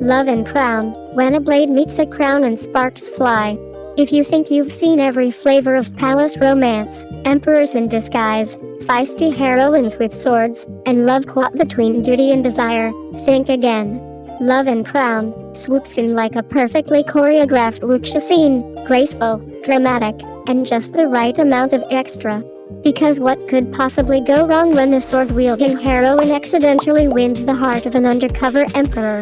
Love and crown, when a blade meets a crown and sparks fly. If you think you've seen every flavor of palace romance, emperors in disguise, feisty heroines with swords, and love caught between duty and desire, think again. Love and Crown swoops in like a perfectly choreographed wuxia scene, graceful, dramatic, and just the right amount of extra. Because what could possibly go wrong when a sword-wielding heroine accidentally wins the heart of an undercover emperor?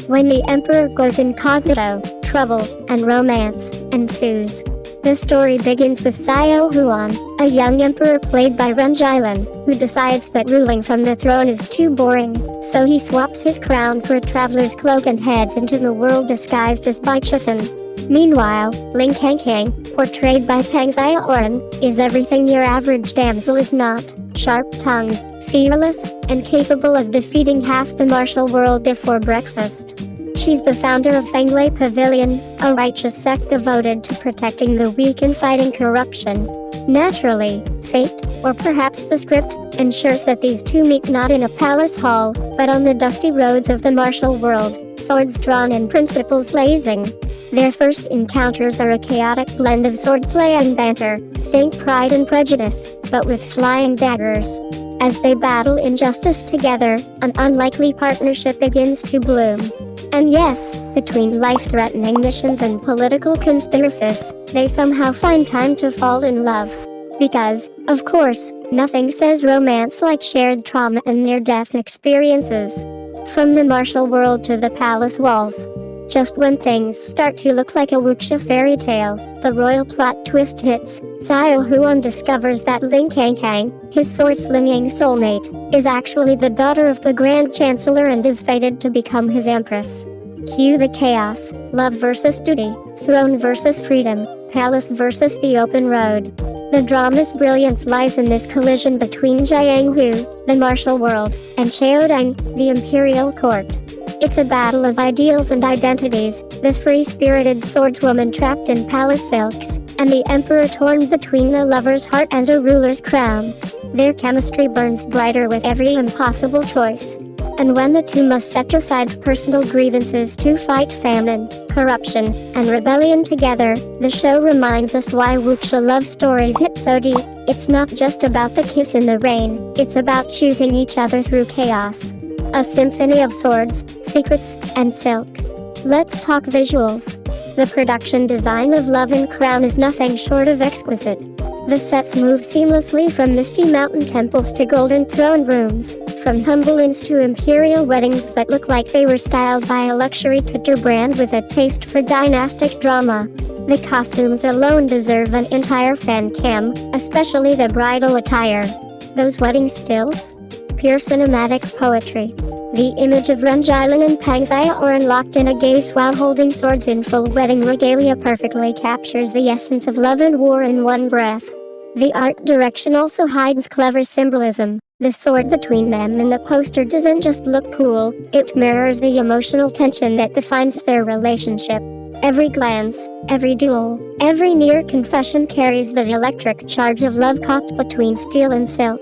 When the emperor goes incognito, trouble and romance ensues. The story begins with Xiao Huan, a young emperor played by Ren Jialun, who decides that ruling from the throne is too boring, so he swaps his crown for a traveler's cloak and heads into the world disguised as Bai Chifan. Meanwhile, Ling Cangcang, portrayed by Peng Xiaoran, is everything your average damsel is not: sharp-tongued, fearless, and capable of defeating half the martial world before breakfast. She's the founder of Fenglai Pavilion, a righteous sect devoted to protecting the weak and fighting corruption. Naturally, fate, or perhaps the script, ensures that these two meet not in a palace hall, but on the dusty roads of the martial world, swords drawn and principles blazing. Their first encounters are a chaotic blend of swordplay and banter, think Pride and Prejudice, but with flying daggers. As they battle injustice together, an unlikely partnership begins to bloom. And yes, between life-threatening missions and political conspiracies, they somehow find time to fall in love. Because, of course, nothing says romance like shared trauma and near-death experiences. From the martial world to the palace walls. Just when things start to look like a wuxia fairy tale, the royal plot twist hits. Xiao Huan discovers that Ling Cangcang, his sword-slinging soulmate, is actually the daughter of the Grand Chancellor and is fated to become his empress. Cue the chaos: love versus duty, throne versus freedom, palace versus the open road. The drama's brilliance lies in this collision between Jianghu, the martial world, and Qiaodong, the imperial court. It's a battle of ideals and identities, the free-spirited swordswoman trapped in palace silks, and the emperor torn between a lover's heart and a ruler's crown. Their chemistry burns brighter with every impossible choice. And when the two must set aside personal grievances to fight famine, corruption, and rebellion together, the show reminds us why wuxia love stories hit so deep. It's not just about the kiss in the rain, it's about choosing each other through chaos. A symphony of swords, secrets, and silk. Let's talk visuals. The production design of Love and Crown is nothing short of exquisite. The sets move seamlessly from misty mountain temples to golden throne rooms, from humble inns to imperial weddings that look like they were styled by a luxury couture brand with a taste for dynastic drama. The costumes alone deserve an entire fan cam, especially the bridal attire. Those wedding stills? Pure cinematic poetry. The image of Ren Jialun Peng Xiaoran locked in a gaze while holding swords in full wedding regalia perfectly captures the essence of love and war in one breath. The art direction also hides clever symbolism. The sword between them in the poster doesn't just look cool, it mirrors the emotional tension that defines their relationship. Every glance, every duel, every near confession carries the electric charge of love caught between steel and silk.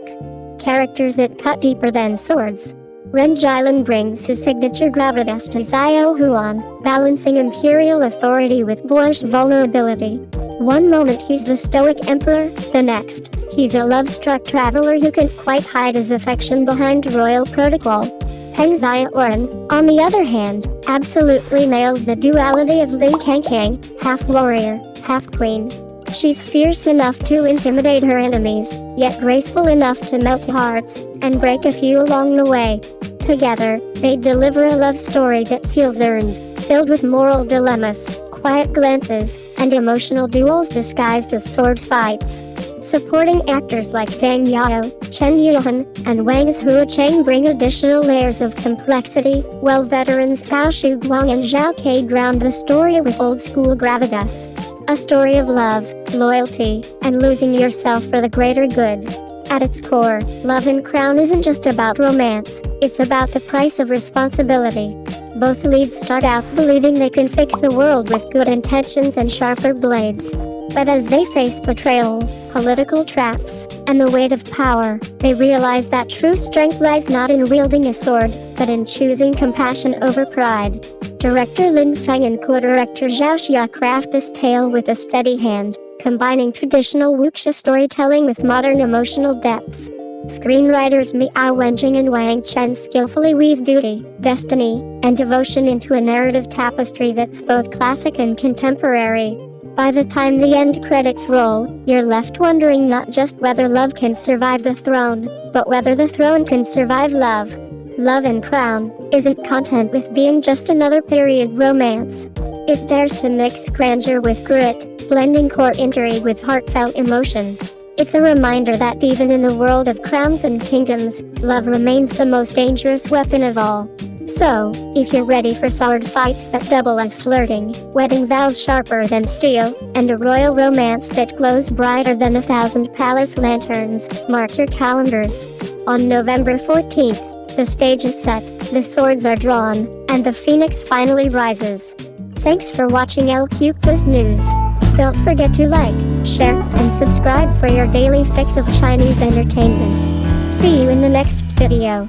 Characters that cut deeper than swords. Ren Jialun brings his signature gravitas to Xiao Huan, balancing imperial authority with boyish vulnerability. One moment he's the stoic emperor, the next, he's a love-struck traveler who can't quite hide his affection behind royal protocol. Peng Xiaoran, on the other hand, absolutely nails the duality of Ling Cangcang, half warrior, half queen. She's fierce enough to intimidate her enemies, yet graceful enough to melt hearts, and break a few along the way. Together, they deliver a love story that feels earned, filled with moral dilemmas, quiet glances, and emotional duels disguised as sword fights. Supporting actors like Zhang Yao, Chen Yuhan, and Wang Zhuocheng bring additional layers of complexity, while veterans Cao Shuguang and Zhao Ke ground the story with old-school gravitas. A story of love, loyalty, and losing yourself for the greater good. At its core, Love and Crown isn't just about romance, it's about the price of responsibility. Both leads start out believing they can fix the world with good intentions and sharper blades. But as they face betrayal, political traps, and the weight of power, they realize that true strength lies not in wielding a sword, but in choosing compassion over pride. Director Lin Feng and co-director Zhao Xia craft this tale with a steady hand, combining traditional wuxia storytelling with modern emotional depth. Screenwriters Miao Wenjing and Wang Chen skillfully weave duty, destiny, and devotion into a narrative tapestry that's both classic and contemporary. By the time the end credits roll, you're left wondering not just whether love can survive the throne, but whether the throne can survive love. Love and Crown isn't content with being just another period romance. It dares to mix grandeur with grit, blending court intrigue with heartfelt emotion. It's a reminder that even in the world of crowns and kingdoms, love remains the most dangerous weapon of all. So, if you're ready for sword fights that double as flirting, wedding vows sharper than steel, and a royal romance that glows brighter than 1,000 palace lanterns, mark your calendars. On November 14th, the stage is set, the swords are drawn, and the phoenix finally rises. Thanks for watching Cbiz News. Don't forget to like, share, and subscribe for your daily fix of Chinese entertainment. See you in the next video.